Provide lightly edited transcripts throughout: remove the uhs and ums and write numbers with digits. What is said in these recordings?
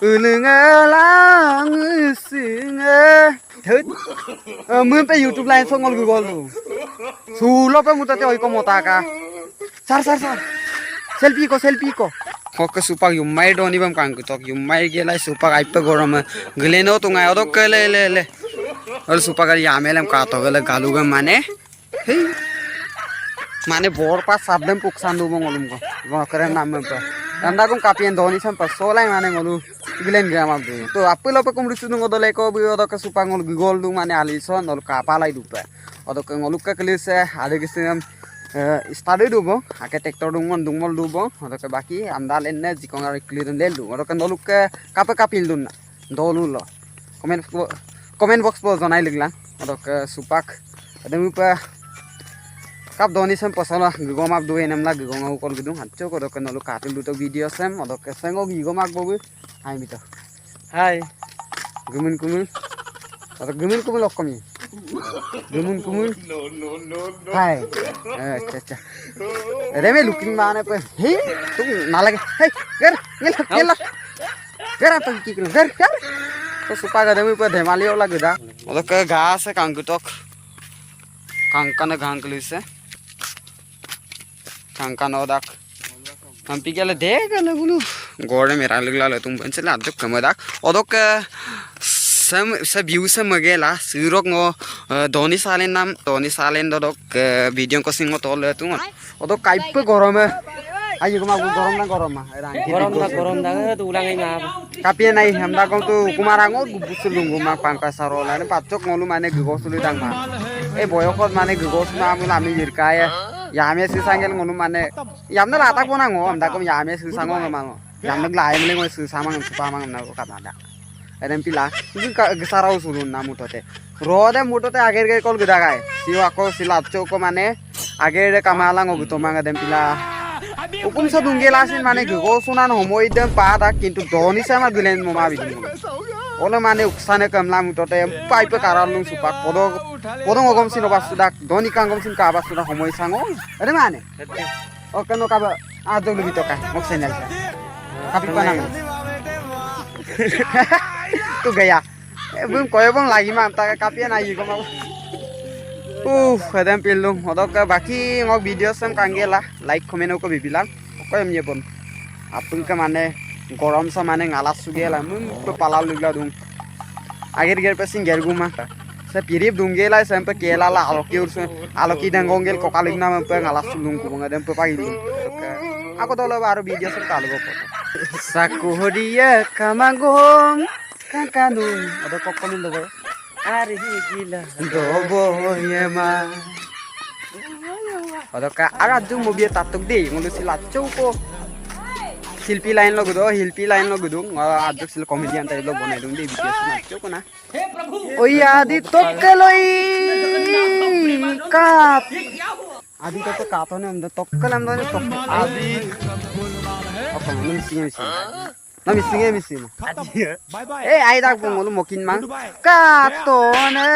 lang singe thut mun pe YouTube line songol google lu sulo pe mutate oi ko motaka sar selfie ko Kok supak yumai doni bam kang kutok yumai gelai supak aipe gorom geleno tungai odok le और super कर यामेलम कातो गले गालुगम माने bore पास साबदम पुक्सान दु मंगलम को वकरे नाम पे अंदा को कापियन धोनी सम पर सोलाई माने ngolu gilen gam ab du to apelo pe kumri sunu ngodole ko bi odo ke supa ngol gol du mane alison nol kapalai du pe odo ke ngolu ke klise ade kisem study du bo ake tractor du ngon dungmol du bo odo ke baki anda lenne jikong ar clear le du odo ke nolu ke kape kapil dun dolu lo comment box po janai ligla odo ke supak ademu pe kap doni sem posala gigom ab duwe namla gigong au kol gidung hatcho ko dok nolu katul du to video sem odok ke sengo gigom ak bobu hai mito hai gumun kumul odok gumun kumul okkomi gumun kumul hai acha reme looking mane pe he tu na lage hey ger ngel ger to ki kru ger to supa ga demu pe dhemali ola gida odok ke ghas hai kangutok kankane gangklise कांका नौदाक हम P गया देख ले बोलू गोड़े मेरा लगला ले तुम बंचले अदक कमदाक ओदक सब व्यू से मगेला सिरोक नो धोनी सालेन ददक वीडियो को सिंगो तोल तुम ओदक काइप गरम आइ को मा गरम दा तो उलांगै मा कापिए नाइ हमदा को तो कुमार आंगो बुसुलुंगु मा पांका सारो लाने पाचक मोलु माने गगसुलु दांग मा ए बयखत माने गगस मा मुला आमी लिरकाय यामे सिसांगेल ngonu mane yamna latak bona ngo amda kom yame sisango ngamang yamna lai mle ngo sisamang supa mang na ko kamada edem pila gisarau sulun na mutote rode mutote ager ge kol gida gai siwa ko silapcho ko mane ager kamala ngo buto mang edem pila hukum sa dungela sin mane go sunan homoi dem pa da kintu doni sama gilen moma bidin ola mane uksane kamla mutote paipe karalung supak podong ogom sin obasudak doni kangom sin ka abasuda homoi sango ere mane oke no kaba ajo lubi to ka mok channel sa kapi panang tu gaya bum koyo bong lagi ma ta kapi na yi ko ma kadam pilung odok baki ngok video sam kangela like comment ko bibilang koyem yebon apun ka mane gorom sa mane ngala sugela mun ko palal lugla dung ager pesing gerguma sa pirip dungela sampai kela la aloki dangongel ko kaligna mampe ngala sulung ko ngadem pe pagi aku tolo baru video sam kalu ko sakuhodiya kamagong kakanung ada kokomin do ari gila dobo yema ada ka ara du mobil tatuk de ngulu silacho ko hilpi line lo gudo aduk sil comedian tai lo bonai dung de video nacho ko na oi adi tokkaloi kap adi to kato ne amda tokkalam do ne tok adi apa na missing eh ai dak bungulu mokin mang kato ne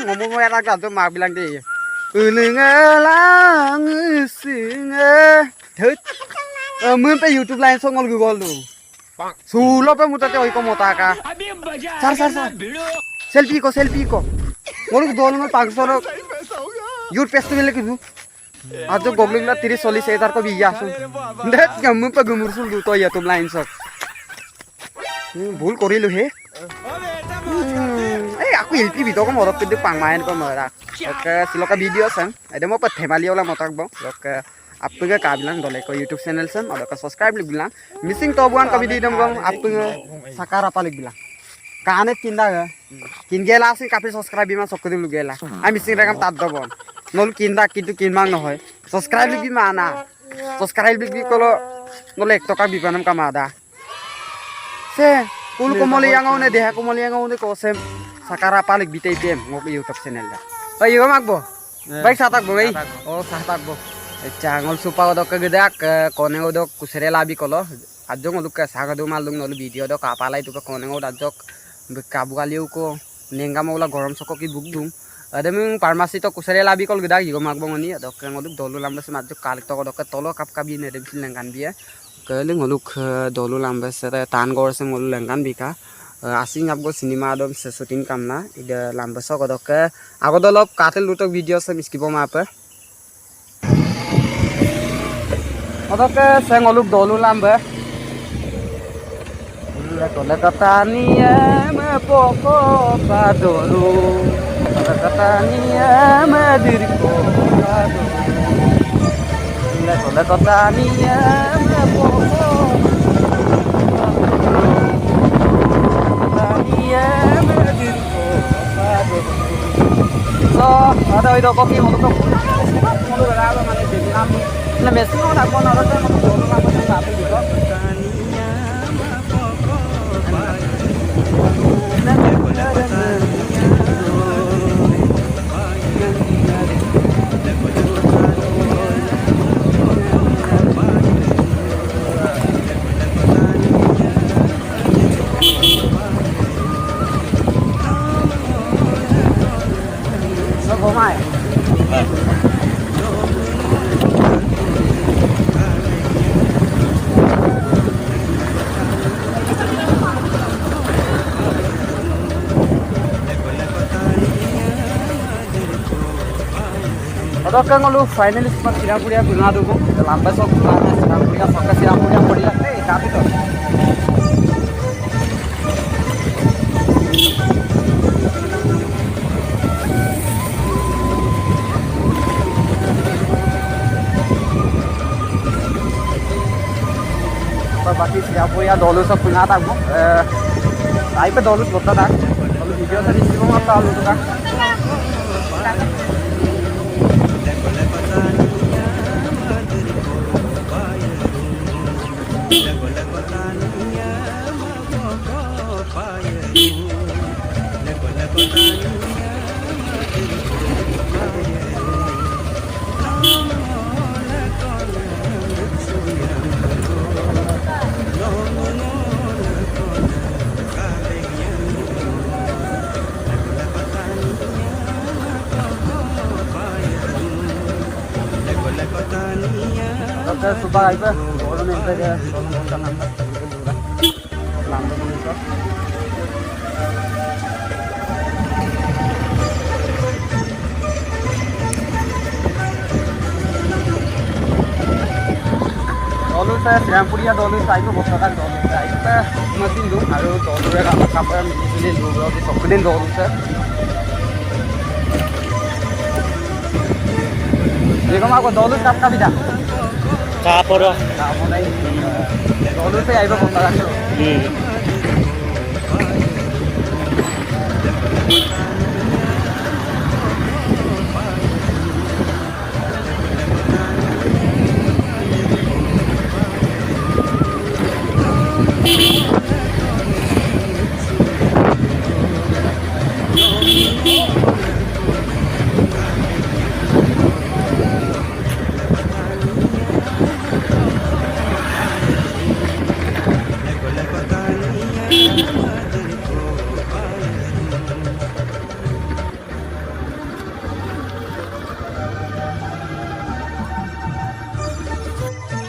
ngomong ya dak to mak bilang de lang singe thut mun pe YouTube line songol google du sulo pe mutate oi ko motaka sar selfie ko ngolu dol ngol 500 youth festival ke du ajo gogling la 30 40 हजार को बिया सुन देख गम पे गुमुरसुल दु तो YouTube line sok भूल करिलु हे ए aku hilpi bito ko morok pidu pangmain ko mara oke siloka video sam ede mo pe themali ola motak bang oke आपके काबिलान दोले को YouTube चैनल सम और का सब्सक्राइब लिख बिला मिसिंग तो बुआन कभी दी दम गम आपके सकार apa लिख बिला काने किंदा किन गेला से काफी सब्सक्राइब बिमा सकदि लु गेला आ मिसिंग रकम तात दबन नल किंदा किंतु किन मांग न होय सब्सक्राइब लिख बिमा ना सब्सक्राइब लिख बि कोलो नले 1 टका बिपानम कामादा से कुल कोमली यांगौ ने देहा कोमली यांगौ ने को से सकार apa लिख बिते टेम ngok YouTube channel da ओय यो मागबो बाइक साताक बो भाई ओ साताक बो Cangol supa odok ke gedak koneng odok kusere labi kolo ajong odok ke sagadu malung nolu video odok kapalai tu ke koneng odok ajok kabu kaliu ko nenga mola gorom soko ki bugdung ada mung farmasi to kusere labi kol gedak jigo magbong oni odok ke odok dolu lambe semajok kalik to odok ke tolo kap kabi ne dem silengan dia ling oluk dolu lambe se tan gor se ngol lengan bika asing abgo cinema adom se shooting kamna ide lambe so godok agodolop katel lutok video se miskibo ma apa odok se ngoluk dolu lambe le katani me poko pa dolu katani me dirko pa dolu le katani me poko so ada itu kopi untuk mau berapa mana jadi kamu nah mesin orang mau naruh tuh mau dulu kamu tuh tapi juga Odok ngolu finally sempat Sirapuria guna dulu lambat sok guna Sirapuria sok Sirapuria podiya tapi tuh बाकी Sirapuria dolu सब guna tak bu आई पे dolu बोलता था dolu video से receive होगा तो आलू तो का Oke, suka aja. Kalau nanti dia tolong nambah lambat itu. Dolu saya Sirapuria dolu saya itu bosakan dolu saya itu mesin dulu, harus dolu ya kapan ini dulu berarti sokulin dolu saya. Jadi kamu aku dolu kap bisa. Kapor. Kamu naik. Dolu saya itu bosakan dulu.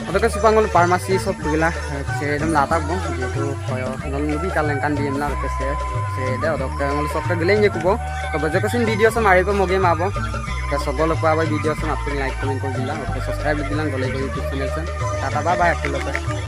Odok supangol farmasi सब पुगला से एकदम लाता बो जेतु भयो नल नबी कालेंकान दिमला रके से दे odok ngol सब गलेंगे कुबो कबजे कसिन video से मारिको मगे माबो के सबल पाबा वीडियो से आपन लाइक कमेंट कर दिला ओके सब्सक्राइब दिला गले यूट्यूब चैनल से टाटा बाय बाय